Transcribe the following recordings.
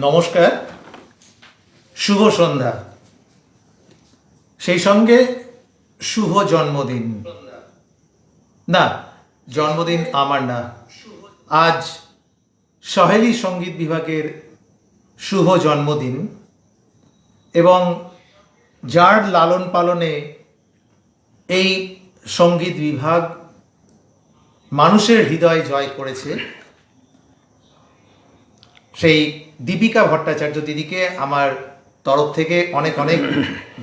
নমস্কার, শুভ সন্ধ্যা, সেই সঙ্গে শুভ জন্মদিন। না, জন্মদিন আমার না, আজ সহেলি সঙ্গীত বিভাগের শুভ জন্মদিন এবং যার লালন পালনে এই সঙ্গীত বিভাগ মানুষের হৃদয় জয় করেছে, সেই দীপিকা ভট্টাচার্য দিদিকে আমার তরফ থেকে অনেক অনেক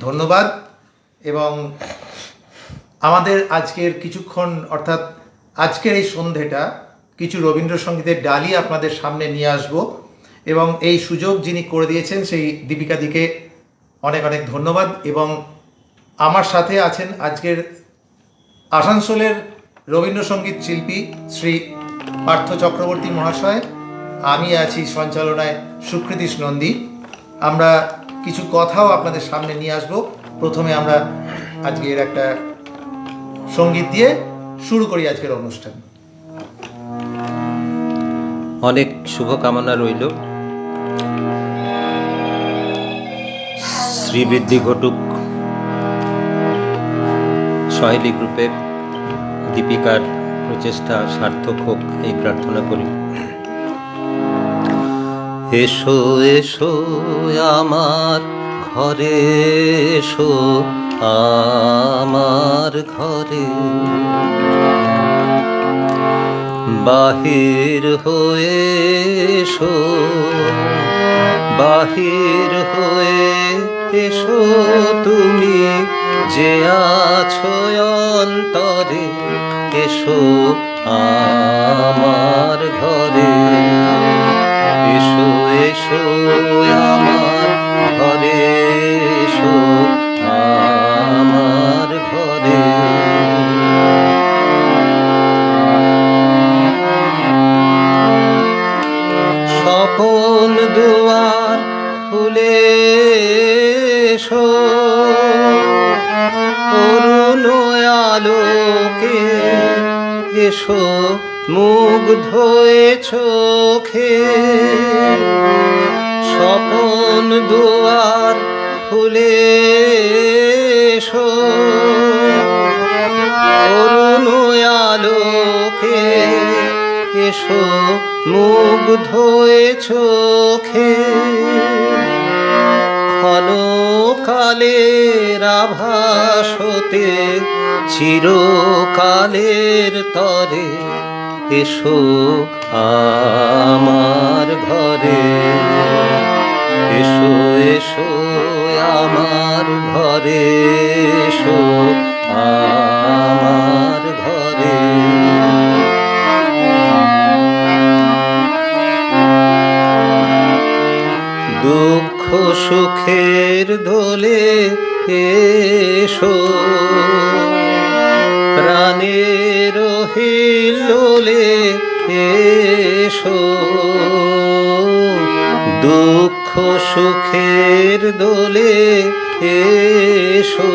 ধন্যবাদ। এবং আমাদের আজকের কিছুক্ষণ অর্থাৎ আজকের এই সন্ধেটা কিছু রবীন্দ্রসঙ্গীতের ডালি আপনাদের সামনে নিয়ে আসব এবং এই সুযোগ যিনি করে দিয়েছেন সেই দীপিকা দিকে অনেক অনেক ধন্যবাদ। এবং আমার সাথে আছেন আজকের আসানসোলের রবীন্দ্রসঙ্গীত শিল্পী শ্রী পার্থ চক্রবর্তী মহাশয়, আমি আছি সঞ্চালনায় সুকৃতিশ নন্দী। আমরা কিছু কথাও আপনাদের সামনে নিয়ে আসব। প্রথমে আমরা আজকের একটা সঙ্গীত দিয়ে শুরু করি আজকের অনুষ্ঠান। অনেক শুভকামনা রইল। শ্রীবৃদ্ধি ঘটুক সহেলি গ্রুপের দীপিকার প্রচেষ্টা সার্থক হোক এই প্রার্থনা করি। এসো এসো আমার ঘরে, এসো আমার ঘরে, বাহির হয়ে এসো, বাহির হয়ে এসো তুমি যে আছো অন্তরে, এসো আমার ঘরে, এসো এসো আমার ঘরে, এসো আমার ঘরে। স্বপন দুয়ার খুলে এসো, অরুণ আলোকে এসো মুগ্ধ এ চোখে। স্বপন দুয়ার খুলে এসো, অরুণ আলোকে এসো মুগ্ধ এ চোখে। ক্ষণকালের আভাস হতে চিরকালের তরে, এসো আমার ঘরে, এসো এসো আমার ঘরে, এসো আমার ঘরে। দুঃখ সুখের দোলে এসো, প্রাণের হিল্লোলে এসো, দুঃখ সুখের দোলে এসো।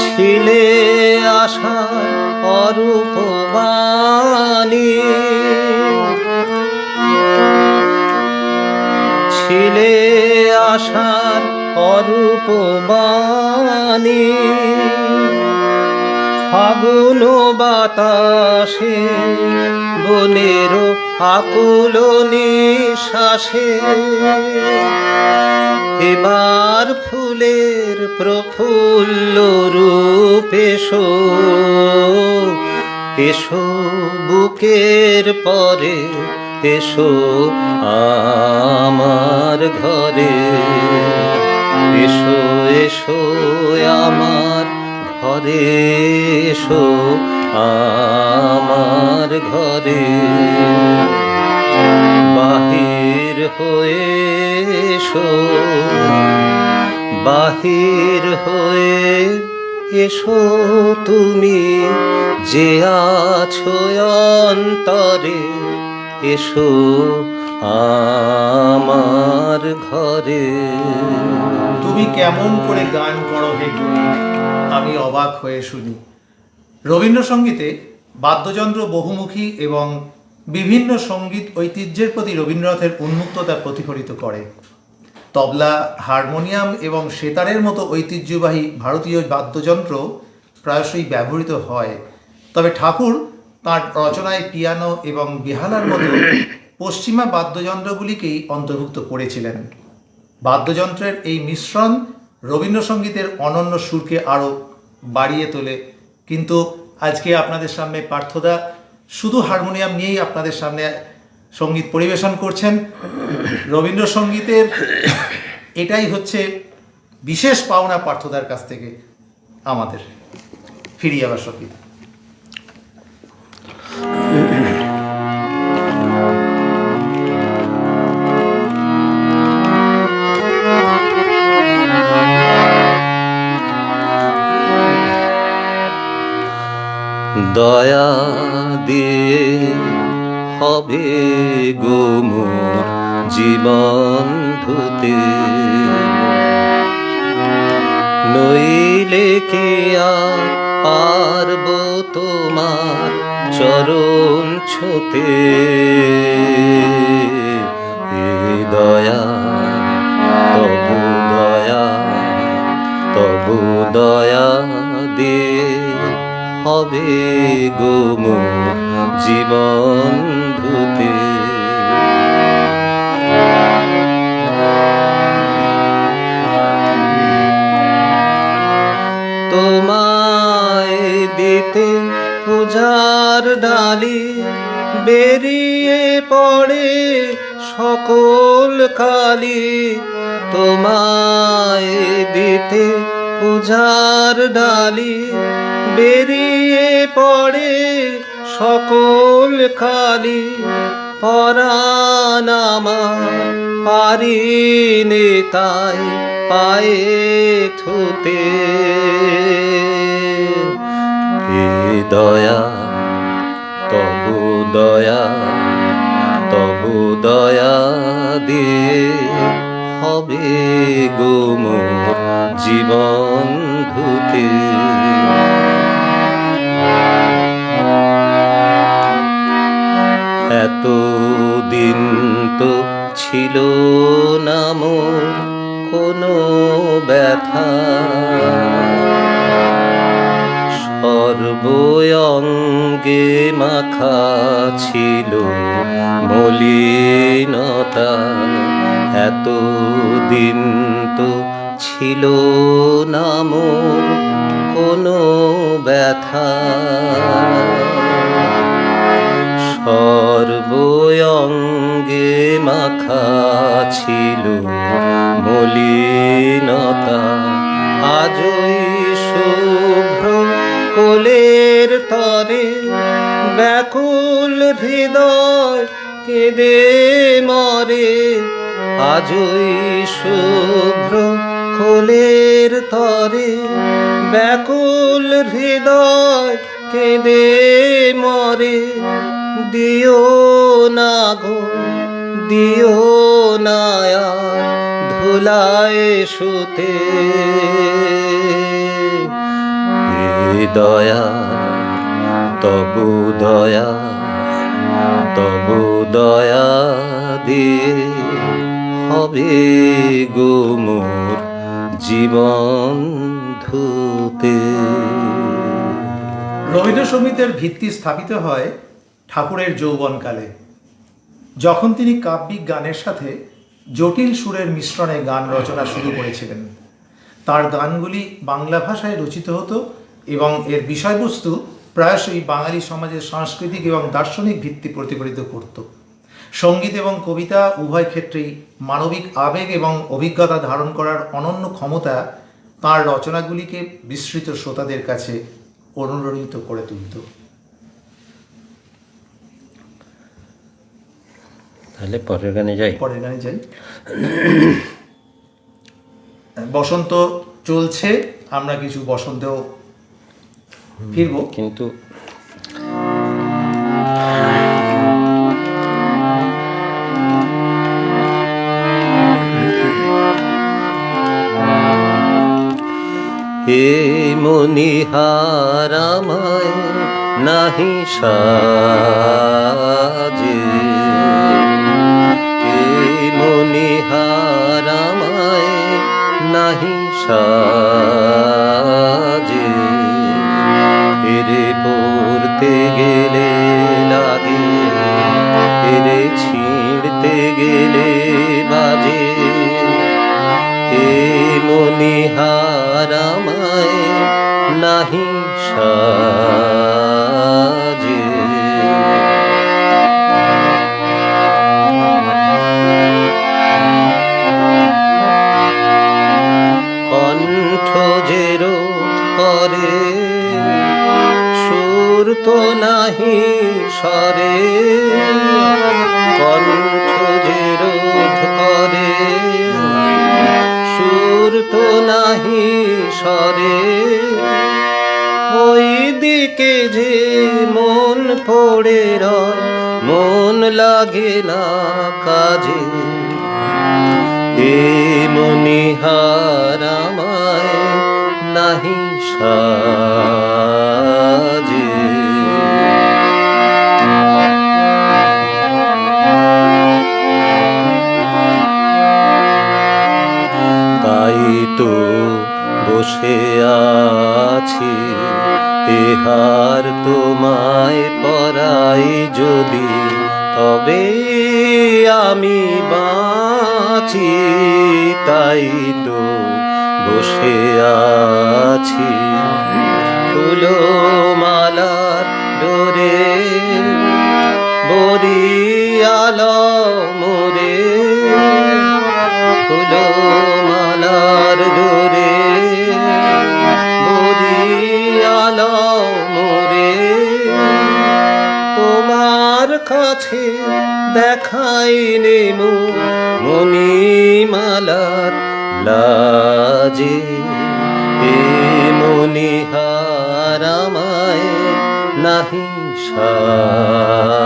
ছিলে আশার অরূপ বাণী, ছিলে আশার অরূপ বাণী। ফাগুন বাতাসে বনের আকুল নিঃশ্বাসে, এবার ফুলের প্রফুল্ল রূপ এসো, এসো বুকের পরে, এসো আমার ঘরে, এসো এসো আমার ঘরে, এসো আমার ঘরে। বাহির হয়ে এসো, বাহির হয়ে এসো তুমি যে আছো অন্তরে, এসো আমার ঘরে। তুমি কেমন করে গান করো হে গুণী, আমি অবাক হয়ে শুনি। রবীন্দ্রসঙ্গীতে বাদ্যযন্ত্র বহুমুখী এবং বিভিন্ন সঙ্গীত ঐতিহ্যের প্রতি রবীন্দ্রনাথের উন্মুক্ততা প্রতিফলিত করে। তবলা, হারমোনিয়াম এবং সেতারের মতো ঐতিহ্যবাহী ভারতীয় বাদ্যযন্ত্র প্রায়শই ব্যবহৃত হয়, তবে ঠাকুর তাঁর রচনায় পিয়ানো এবং বেহালার মতো পশ্চিমা বাদ্যযন্ত্রগুলিকেই অন্তর্ভুক্ত করেছিলেন। বাদ্যযন্ত্রের এই মিশ্রণ রবীন্দ্রসঙ্গীতের অনন্য সুরকে আরও বাড়িয়ে তোলে। কিন্তু আজকে আপনাদের সামনে পার্থদা শুধু হারমোনিয়াম নিয়েই আপনাদের সামনে সঙ্গীত পরিবেশন করছেন। রবীন্দ্রসঙ্গীতের এটাই হচ্ছে বিশেষ পাওনা পার্থদার কাছ থেকে আমাদের। ফিরি আবার সঙ্গীত। দয়া দিয়ে হবে গো মোর জীবন ধুতে, নইলে কি আর পারব তোমার চরণ ছুঁতে। এ দয়া তবু দয়া, তবু দয়া দিয়ে হবে গো মোর জীবন ধুতে। তোমায় দিতে পূজার ডালি বেরিয়ে পড়ে সকল কালি। তোমায় দিতে পূজার ডালি বেরিয়ে পড়ে সকল কালি। পরাণ আমার পারিনে তাই পায়ে থুতে। এ দয়া তবু দয়া, তবু দয়া দিয়ে হবে গো মোর জীবন ধুতে। এতদিন তো ছিল না মোর কোনো ব্যথা, সর্বঙ্গে মাখা ছিল মলিনতা। এতদিন তো ছিল না মোর কোনো ব্যথা, সর্বঙ্গে মাখা ছিল মলিনতা। আজই শুভ্র কোলের তরে ব্যাকুল হৃদয় কেঁদে মরে। আজই শুভ্র কোলের তরে ব্যাকুল হৃদয় কেঁদে মরে। দিও না গো দিও না আর ধুলায় শুতে। এ দয়া তবু দয়া, তবু দয়া দিয়ে হবে গো মোর জীবন ধুতে। রবীন্দ্রসঙ্গীতের ভিত্তি স্থাপিত হয় ঠাকুরের যৌবনকালে, যখন তিনি কাব্যিক গানের সাথে জটিল সুরের মিশ্রণে গান রচনা শুরু করেছিলেন। তার গানগুলি বাংলা ভাষায় রচিত হতো এবং এর বিষয়বস্তু প্রায়শই বাঙালি সমাজের সাংস্কৃতিক এবং দার্শনিক ভিত্তি প্রতিফলিত করত। সঙ্গীত এবং কবিতা উভয় ক্ষেত্রেই মানবিক আবেগ এবং অভিজ্ঞতা ধারণ করার অনন্য ক্ষমতা তাঁর রচনাগুলিকে বিস্মৃত শ্রোতাদের কাছে অনুরণিত করে তুলত। তাহলে পরের গানে যাই। পরের গানে যাই। বসন্ত চলছে, আমরা কিছু বসন্তেও ফিরবো, কিন্তু হে মনিহার আমায় নাহি সাজে ছিঁড়তে গেলে লাগে, এরে ছিঁড়তে গেলে বাজে, এ মনিহার আমায় নাহি সাজে। কণ্ঠ যে রোধ করে সুর তো নাহি সরে, কণ্ঠ যে রোধ করে সুর তো নাহি সরে, ওই দিকে যে মন পড়ে রয় মন লাগে না কাজে, এ মনিহার আমায় নাহি সাজে। তাই তো বসে আছি, এহার তোমায় পরাই যদি, তবে আমি বাঁচি। তাই তো বসে আছি, ফুলো মালার ডোরে বরিয়াল মোরে, ফুলো মালার ডোরে বরিয়াল মোরে, তোমার কাছে দেখাইনি মণিমালার লাজে, এ মনিহার আমায় নাহি সাজে,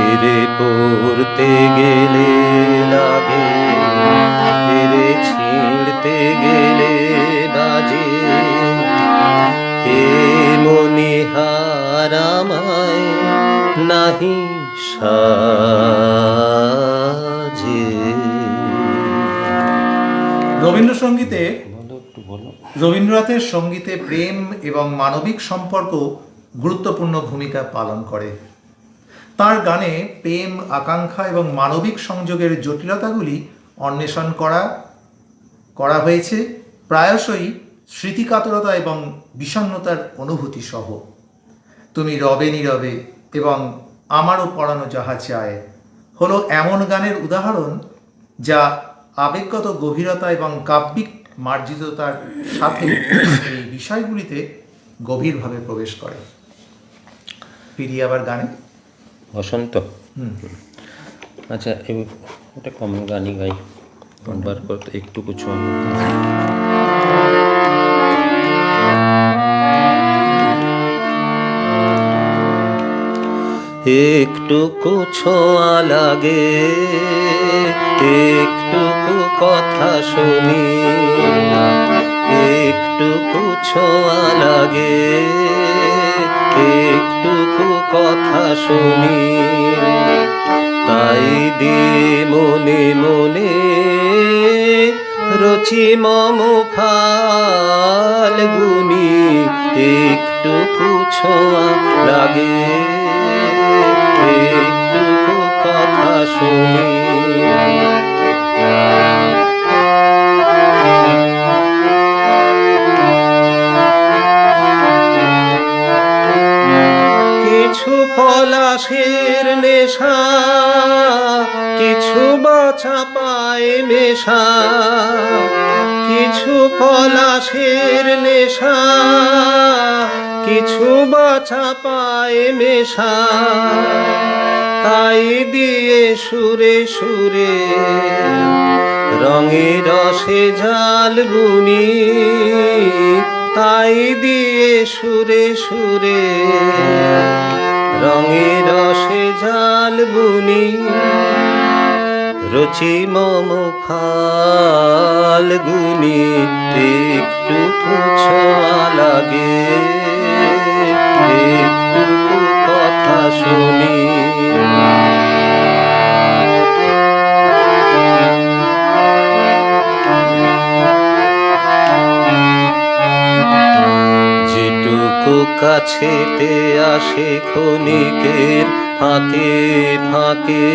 এরে পড়তে গেলে লাগে, এরে ছিঁড়তে গেলে বাজে, এ মনিহার আমায় নাহি সাজে। রবীন্দ্রসঙ্গীতে রবীন্দ্রনাথের সঙ্গীতে প্রেম এবং মানবিক সম্পর্ক গুরুত্বপূর্ণ ভূমিকা পালন করে। তার গানে প্রেম, আকাঙ্ক্ষা এবং মানবিক সংযোগের জটিলতাগুলি অন্বেষণ করা হয়েছে, প্রায়শই স্মৃতিকাতরতা এবং বিষণ্ণতার অনুভূতি সহ। তুমি রবে নীরবে এবং আমারও পরানো যাহা চায় হলো এমন গানের উদাহরণ যা আবেগগত গভীরতা এবং কাব্যিক মার্জিততার সাথে এই বিষয়গুলিতে গভীরভাবে প্রবেশ করে। ফিরি আবার গানে। বসন্ত, আচ্ছা ওটা কমন গানই গাই, বার করতে একটু কিছু একটুকু ছোঁয়া লাগে, একটুকু কথা শুনি, একটুকু ছোঁয়া লাগে, একটুকু কথা শুনি, তাই দিয়ে মনে মনে রচি মম ফাল্গুনি, একটুকু ছোঁয়া লাগে, একটুকু কথা শুনি। কিছু পলাশের নেশা, কিছু বাছা পায় মেশা, কিছু পলাশের নেশা, কিছু বাছা পায় মেশা, তাই দিয়ে সুরে সুরে রঙে রসে ঝাল বুনি, তাই দিয়ে সুরে সুরে রঙে রসে ঝাল বুনি, রচি মম ফাল্গুনি, একটুকু ছোঁয়া লাগে, একটুকু কথা শুনি। যেটুকু কাছেতে আসে ক্ষণিকের ফাঁকে ফাঁকে,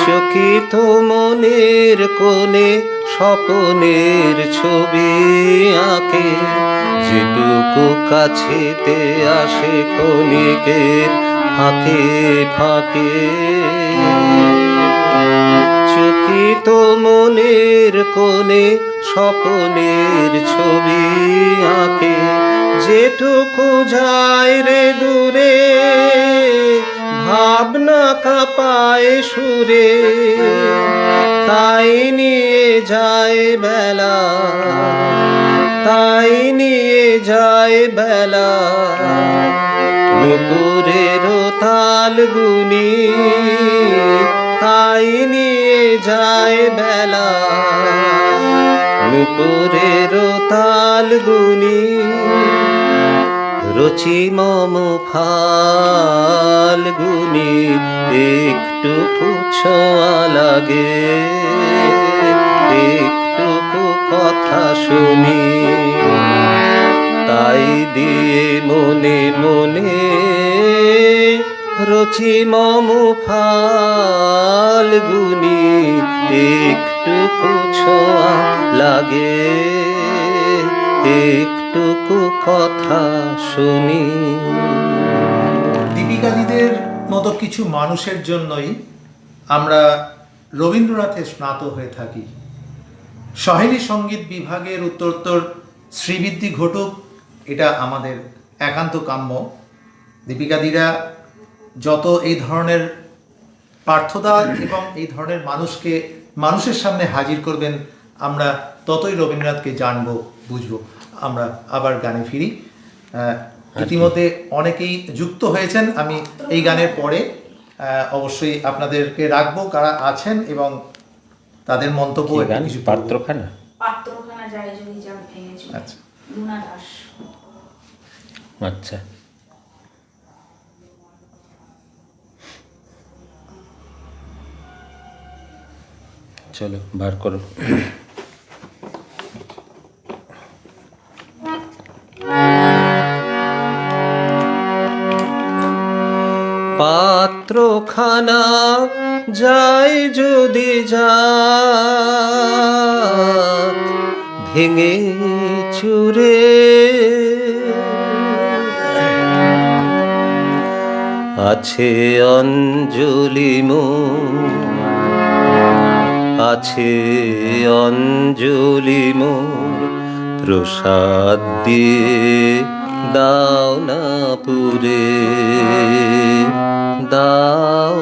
চকিত মনের কোণে স্বপনের ছবি আঁকে, যেটুকু কাছেতে আসে ক্ষণিকের ফাঁকে ফাঁকে। চকিত মনের কোণে স্বপনের ছবি আঁকে, যেটুকু যায় রে দূরে ভাবনা কাঁপায় সুরে, তাই নিয়ে যায় বেলা, তাই নিয়ে যায় বেলা। নুপুরের তাল গুনি, তাই নিয়ে যায় বেলা। নুপুরের তাল গুনি, রচি মম ফাল্গুনি, একটুকু ছোঁয়া লাগে, একটুকু কথা শুনি, তাই দিয়ে মনে মনে রচি মম ফাল্গুনি, একটুকু ছোঁয়া লাগে, একটুকু কথা শুনি। দীপিকাদিদের মতো কিছু মানুষের জন্যই আমরা রবীন্দ্রনাথে স্নাত হয়ে থাকি। সহেলি সঙ্গীত বিভাগের উত্তরোত্তর শ্রীবৃদ্ধি ঘটুক, এটা আমাদের একান্ত কাম্য। দীপিকাদিরা যত এই ধরনের পার্থদা এবং এই ধরনের মানুষকে মানুষের সামনে হাজির করবেন, আমরা ততই রবীন্দ্রনাথকে জানবো, বুঝবো। আমরা আবার গানে ফিরি। ইতিমধ্যে অনেকেই যুক্ত হয়েছেন। আমি এই গানের পরে অবশ্যই আপনাদেরকে রাখবো কারা আছেন এবং তাদের মন্তব্য কিছু পাত্রখানা পাত্রখানা যায় যদি যা ভেঙেছে। আচ্ছা, লুনা দাস। আচ্ছা, চলো বার করো। পাত্রখানা যায় যদি যাক ভেঙে চুরে, আছে অঞ্জলি মোর, আছে অঞ্জলি মোর, প্রসাদ দিয়ে দাও না পুরে, দাও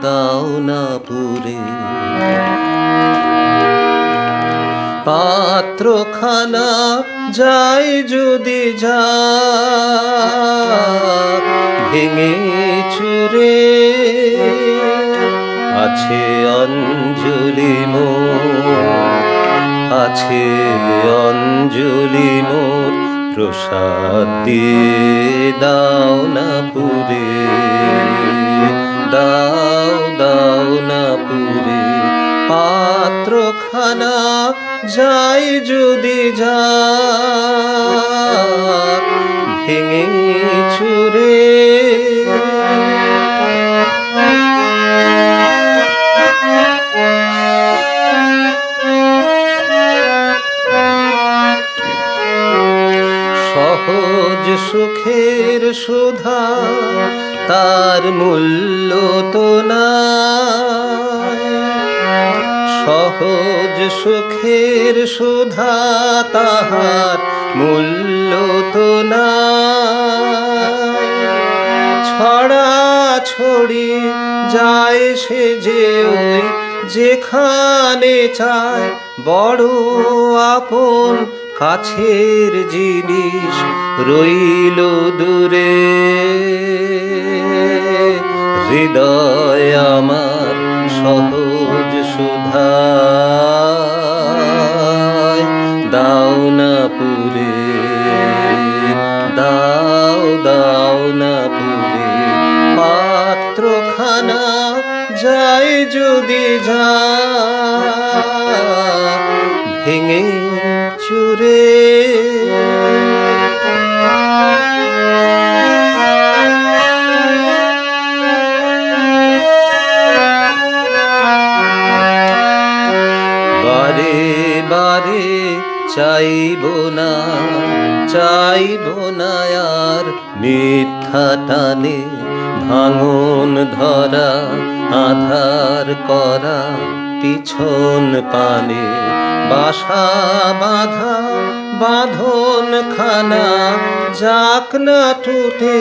দাও না পুরে। পাত্রখানা যায় যদি যাক ভেঙে চুরে, আছে অঞ্জলি মোর, আছে অঞ্জলি মোর, প্রসাদ দিয়ে দাও না পুরে, দাও দাও না পুরে। পাত্রখানা যায় যদি যাক ভেঙে চুরে, সহজ সুখের সুধা তার মূল্য তো নাই, সহজ সুখের সুধা তাহার মূল্য তো নাই। ছড়া ছড়ি যায় সে যে ওই যেখানে চায়, বড় আপন কাছের জিনিস রইল দূরে। হৃদয় আমার সহজ সুধায় দাও না পুরে, দাও দাও না পুরে। পাত্রখানা যায় যদি যাক ভেঙে চুরে। না আর মিথ্যা টানে, ভাঙন ধরা আধার করা পিছন পানে, বাসা বাঁধা বাঁধন খানা যাক না টুটে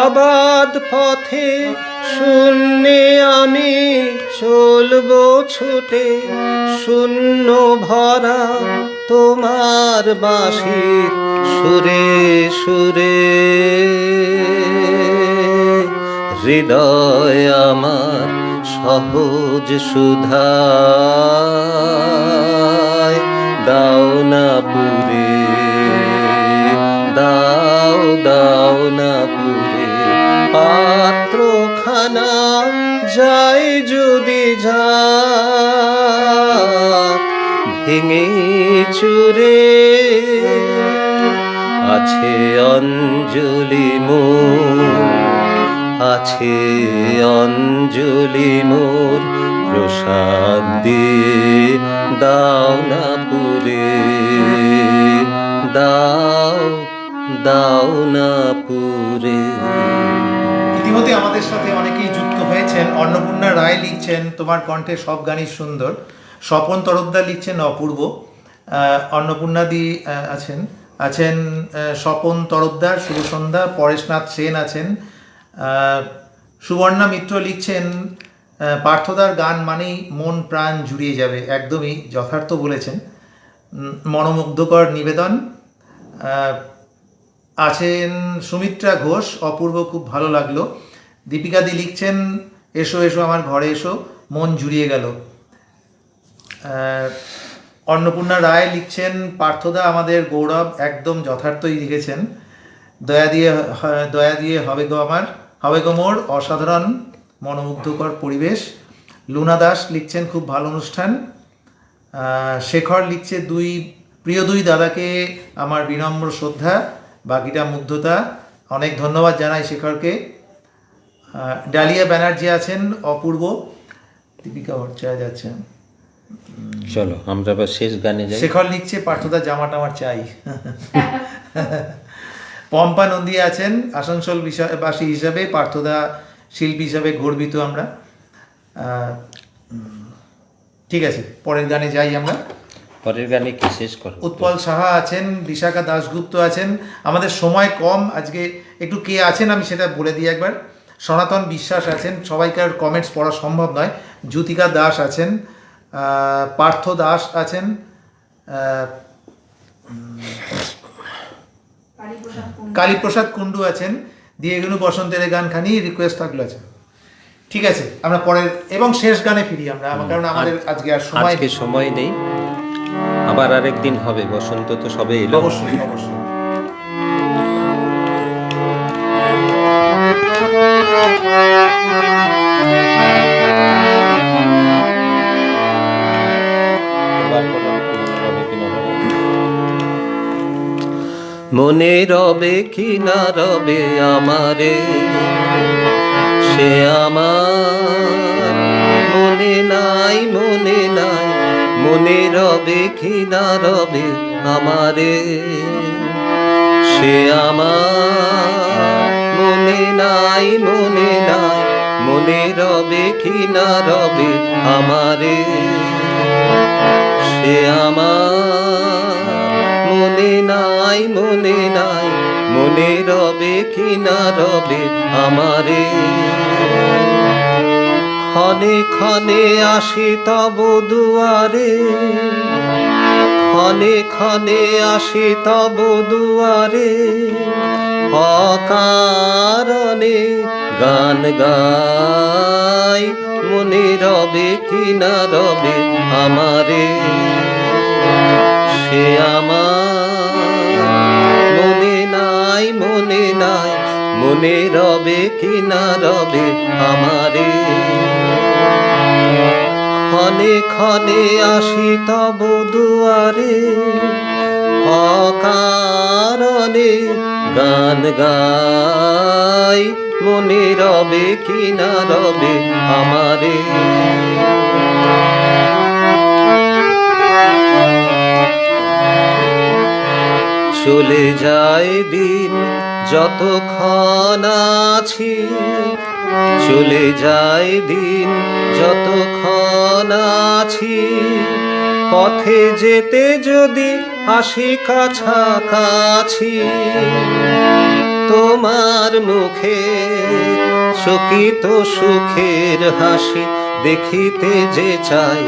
অবাধ পথে, শূন্যে আমি চলবো ছুটে, শূন্য ভরা তোমার বাঁশির সুরে সুরে। হৃদয় আমার সহজ সুধায় দাও না পুরে, দাও দাও না পুরে, পাত্রখানা যাই যদি যাক ভেঙে চুরে। আছে অঞ্জলি মোর, আছে অঞ্জলি মোর, প্রসাদ দিয়ে দাও না পুরে, দাও দাও না পুরে। ইতিমধ্যে আমাদের সাথে অনেকেই যুক্ত হয়েছেন। অন্নপূর্ণা রায় লিখছেন তোমার কণ্ঠে সব গানই সুন্দর। স্বপন তরফদার লিখছেন অপূর্ব। অন্নপূর্ণাদি আছেন স্বপন তরফদার, শুভ সন্ধ্যা। পরেশনাথ সেন আছেন। সুবর্ণা মিত্র লিখছেন পার্থদার গান মানেই মন প্রাণ জুড়িয়ে যাবে। একদমই যথার্থ বলেছেন। মনোমুগ্ধকর নিবেদন। আছেন সুমিত্রা ঘোষ, অপূর্ব, খুব ভালো লাগলো। দীপিকাদি লিখছেন এসো এসো আমার ঘরে এসো, মন জুড়িয়ে গেল। অন্নপূর্ণা রায় লিখছেন পার্থদা আমাদের গৌরব, একদম যথার্থই লিখেছেন। দয়া দিয়ে হবে গো আমার, হবে গো মোর, অসাধারণ মনোমুগ্ধকর পরিবেশ। লুনা দাস লিখছেন খুব ভালো অনুষ্ঠান। শেখর লিখছে প্রিয় দুই দাদাকে আমার বিনম্র শ্রদ্ধা, বাকিটা মুগ্ধতা। অনেক ধন্যবাদ জানাই শেখরকে। ডালিয়া ব্যানার্জি আছেন অপূর্ব। দীপিকা ভট্টাচার্য আছেন। চলো আমরা এবার শেষ গানে যাই। শেখর লিখছে পার্থদা জামাটা আমার চাই। পম্পা নন্দী আছেন আসানসোল বাসী হিসাবে, পার্থদা শিল্পী হিসাবে গর্বিত আমরা। ঠিক আছে, পরের গানে যাই আমরা। পরের গানে কি শেষ করো? উৎপল সাহা আছেন, বিশাখা দাশগুপ্ত আছেন। আমাদের সময় কম আজকে, একটু কে আছেন আমি সেটা বলে দিই একবার। সনাতন বিশ্বাস আছেন, সবাইকার কমেন্টস পড়া সম্ভব নয়। জ্যোতিকা দাস আছেন, পার্থ দাস আছেন, কালীপ্রসাদ কুণ্ডু আছেন, দিয়ে গেলু বসন্তের গানখানি রিকোয়েস্ট থাকলো আছে। ঠিক আছে, আমরা পরের এবং শেষ গানে ফিরি আমরা, কারণ আমাদের আজকে আর সময় নেই। আবার আরেকদিন হবে, বসন্ত তো সবে এলো। অবশ্যই অবশ্যই। মনে রবে কি না রবে আমারে, সে আমার মনে নাই, মনে নাই। মনে রবে কি না রবে আমারে, সে আমার মনে নাই, মনে নাই। মনে রবে কি না রবে আমারে, সে আমার মনে নাই, মনে নাই। মনে রবে কি না রবে আমারে। ক্ষণে ক্ষণে আসি তব দুয়ারে, ক্ষণে ক্ষণে আসি তব দুয়ারে। অকারণে গান গাই, মনে রবে কি না রবে আমারে, সে আমার মনে নাই, মনে নাই। মনে রবে কি না রবে আমারে। ক্ষণে ক্ষণে আসি তব দুয়ারে, অকারণে গান গাই, মনে রবে কি না রবে আমারে। চলে যায় দিন যতক্ষণ আছি, চলে যায় দিন যতক্ষণ আছি, পথে যেতে যদি আসি কাছাকাছি, তোমার মুখে চকিত সুখের হাসি দেখিতে যে চাই,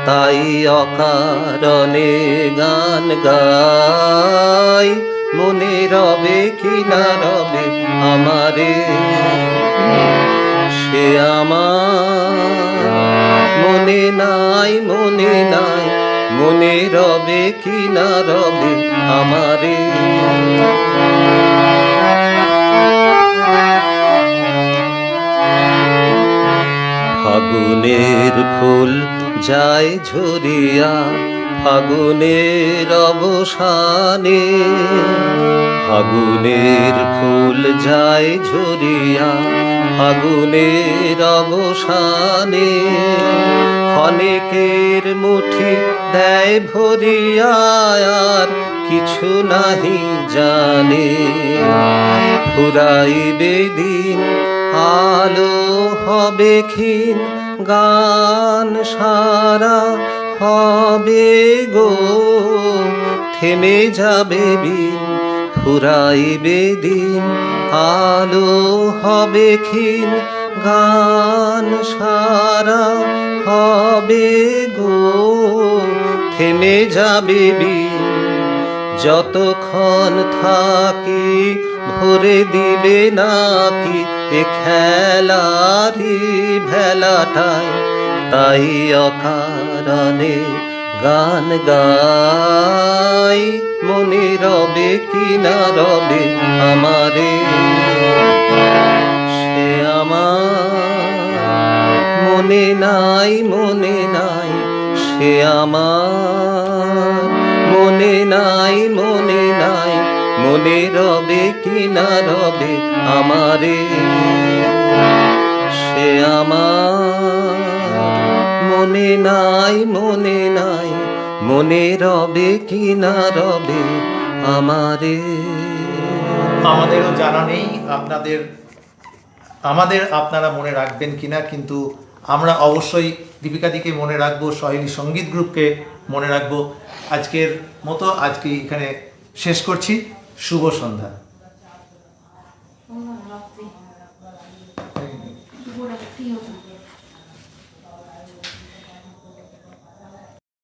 তাই অকারণে গান গাই। মনে রবে কি না রবে আমারে সে আমার, মনে নাই মনে নাই, মনে রবে কি না রবে আমারে। ফাগুনের ফুল যায় ঝরিয়া ফাগুনের অবসানে, ফাগুনের ফুল যায় ঝরিয়া ফাগুনের অবসানে, অনেকের মুঠি দেয় ভরিয়া আর কিছু নাহি জানে, ফুরাইবে দিন আলো হবে ক্ষীণ, গান সারা হবে গো থেমে যাবে বিন, ফুরাইবে দিন আলো হবে ক্ষীণ, গান সারা হবে গো থেমে যাবে বিন। যতক্ষণ থাকি ভরে দিবে নাকি এ খেলারি ভেলাটায়, তাই অকারণে গান গাই। মনে রবে কি না রবে আমারে সে আমার, মনে নাই মনে নাই সে আমার, মনে নাই মনে নাই, মনে রবে কি না রবে আমারে সে আমার, মনে নাই মনে নাই, মনে রবে কি না রবে আমারে। আমাদেরও জানা নেই আপনারা মনে রাখবেন কিনা, কিন্তু আমরা অবশ্যই দীপিকাদিকে মনে রাখবো, সহেলি সঙ্গীত গ্রুপকে মনে রাখবো। আজকের মতো আজকে এখানে শেষ করছি। শুভ সন্ধ্যা। শুভরাত্রি। শুভরাত্রি।